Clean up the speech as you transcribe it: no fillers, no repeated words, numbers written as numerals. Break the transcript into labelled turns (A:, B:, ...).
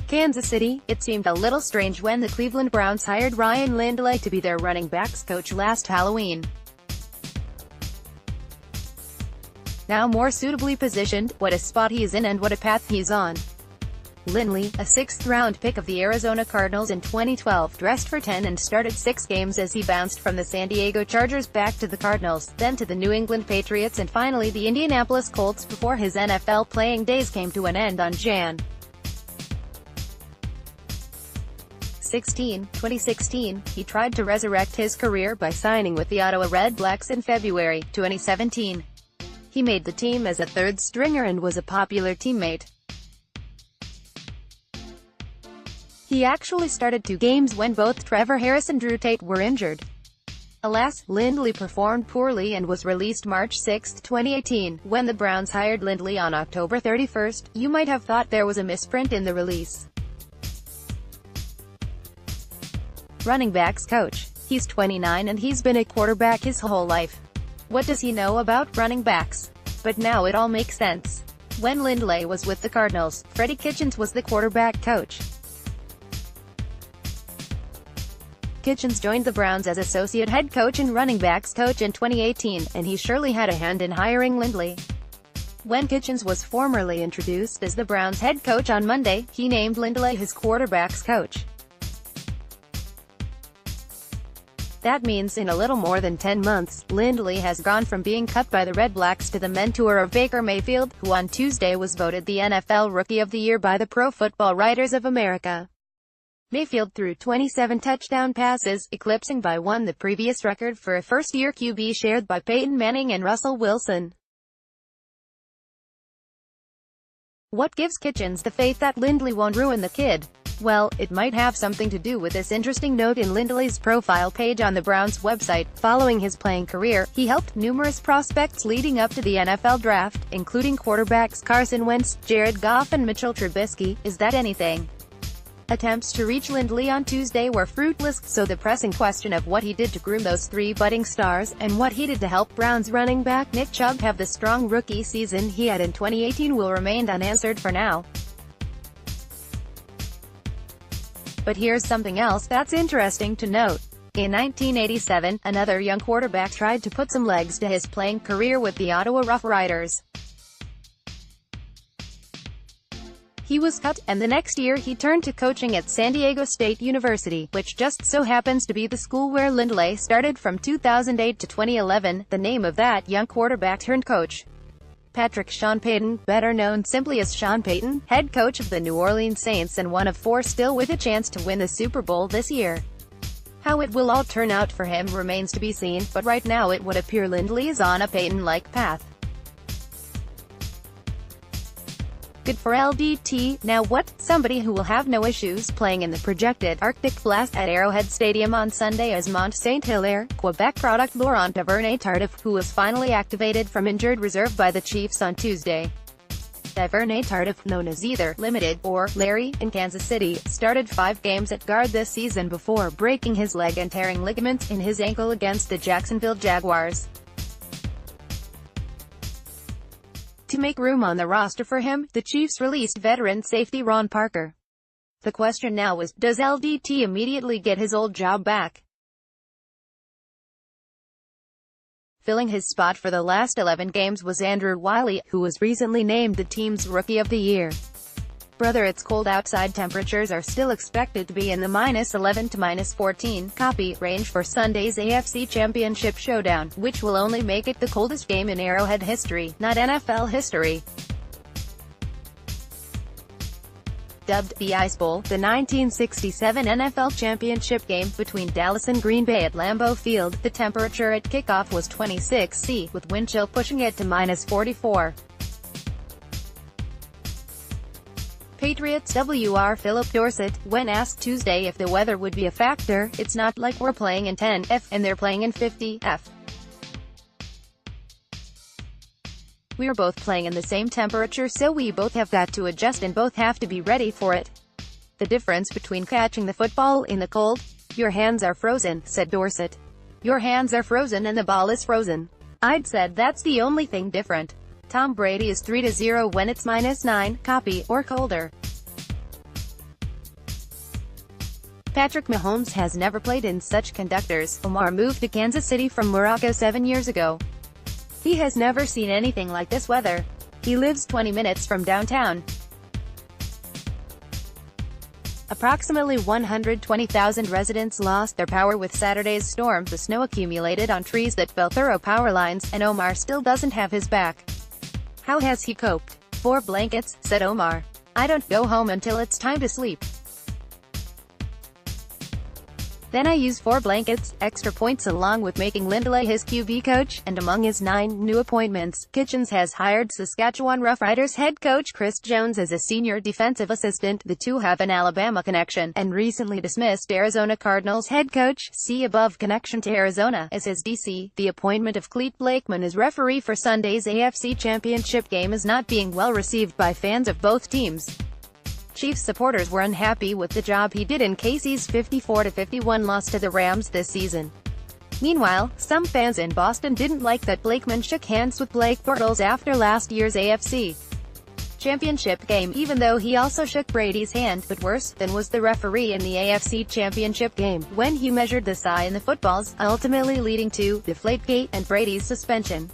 A: Kansas City, it seemed a little strange when the Cleveland Browns hired Ryan Lindley to be their running backs coach last Halloween. Now more suitably positioned, what a spot he's in and what a path he's on. Lindley, a sixth-round pick of the Arizona Cardinals in 2012, dressed for 10 and started 6 games as he bounced from the San Diego Chargers back to the Cardinals, then to the New England Patriots and finally the Indianapolis Colts before his NFL playing days came to an end on Jan. 2016, he tried to resurrect his career by signing with the Ottawa Redblacks in February 2017. He made the team as a third stringer and was a popular teammate. He actually started 2 games when both Trevor Harris and Drew Tate were injured. Alas, Lindley performed poorly and was released March 6, 2018. When the Browns hired Lindley on October 31, you might have thought there was a misprint in the release. Running backs coach. He's 29 and he's been a quarterback his whole life. What does he know about running backs? But now it all makes sense. When Lindley was with the Cardinals, Freddie Kitchens was the quarterback coach. Kitchens joined the Browns as associate head coach and running backs coach in 2018, and he surely had a hand in hiring Lindley. When Kitchens was formally introduced as the Browns head coach on Monday, he named Lindley his quarterbacks coach. That means in a little more than 10 months, Lindley has gone from being cut by the Redblacks to the mentor of Baker Mayfield, who on Tuesday was voted the NFL Rookie of the Year by the Pro Football Writers of America. Mayfield threw 27 touchdown passes, eclipsing by 1 the previous record for a first-year QB shared by Peyton Manning and Russell Wilson. What gives Kitchens the faith that Lindley won't ruin the kid? Well, it might have something to do with this interesting note in Lindley's profile page on the Browns website. Following his playing career, he helped numerous prospects leading up to the NFL draft, including quarterbacks Carson Wentz, Jared Goff and Mitchell Trubisky. Is that anything? Attempts to reach Lindley on Tuesday were fruitless, so the pressing question of what he did to groom those 3 budding stars, and what he did to help Browns running back Nick Chubb have the strong rookie season he had in 2018 will remain unanswered for now. But here's something else that's interesting to note. In 1987, another young quarterback tried to put some legs to his playing career with the Ottawa Rough Riders. He was cut, and the next year he turned to coaching at San Diego State University, which just so happens to be the school where Lindley started from 2008 to 2011, the name of that young quarterback turned coach. Patrick Sean Payton, better known simply as Sean Payton, head coach of the New Orleans Saints and one of 4 still with a chance to win the Super Bowl this year. How it will all turn out for him remains to be seen, but right now it would appear Lindley is on a Payton-like path. Good for LDT. Now what? Somebody who will have no issues playing in the projected Arctic blast at Arrowhead Stadium on Sunday is Mont Saint-Hilaire, Quebec product Laurent Duvernay-Tardif, who was finally activated from injured reserve by the Chiefs on Tuesday. Duvernay-Tardif, known as either Limited or Larry in Kansas City, started 5 games at guard this season before breaking his leg and tearing ligaments in his ankle against the Jacksonville Jaguars. To make room on the roster for him, the Chiefs released veteran safety Ron Parker. The question now is, does LDT immediately get his old job back? Filling his spot for the last 11 games was Andrew Wiley, who was recently named the team's Rookie of the Year. Brother, it's cold outside. Temperatures are still expected to be in the -11 to -14 copy range for Sunday's AFC Championship showdown, which will only make it the coldest game in Arrowhead history, not NFL history. Dubbed the Ice Bowl, the 1967 NFL Championship game between Dallas and Green Bay at Lambeau Field, the temperature at kickoff was 26 degrees, with wind chill pushing it to -44. Patriots WR Philip Dorsett, when asked Tuesday if the weather would be a factor, "It's not like we're playing in 10°F, and they're playing in 50°F. We're both playing in the same temperature, so we both have got to adjust and both have to be ready for it. The difference between catching the football in the cold? Your hands are frozen," said Dorsett. "Your hands are frozen and the ball is frozen. I'd said that's the only thing different. Tom Brady is 3-0 when it's -9, copy, or colder." Patrick Mahomes has never played in such conductors. Omar moved to Kansas City from Morocco 7 years ago. He has never seen anything like this weather. He lives 20 minutes from downtown. Approximately 120,000 residents lost their power with Saturday's storm. The snow accumulated on trees that fell through power lines, and Omar still doesn't have his back. How has he coped? 4 blankets, said Omar. I don't go home until it's time to sleep. Then I use 4 blankets, extra points along with making Lindley his QB coach, and among his 9 new appointments, Kitchens has hired Saskatchewan Roughriders head coach Chris Jones as a senior defensive assistant. The two have an Alabama connection, and recently dismissed Arizona Cardinals head coach, see above, connection to Arizona, as his DC. The appointment of Clete Blakeman as referee for Sunday's AFC Championship game is not being well received by fans of both teams. Chiefs supporters were unhappy with the job he did in KC's 54-51 loss to the Rams this season. Meanwhile, some fans in Boston didn't like that Blakeman shook hands with Blake Bortles after last year's AFC Championship game, even though he also shook Brady's hand. But worse than was the referee in the AFC Championship game, when he measured the sigh in the footballs, ultimately leading to Deflategate and Brady's suspension.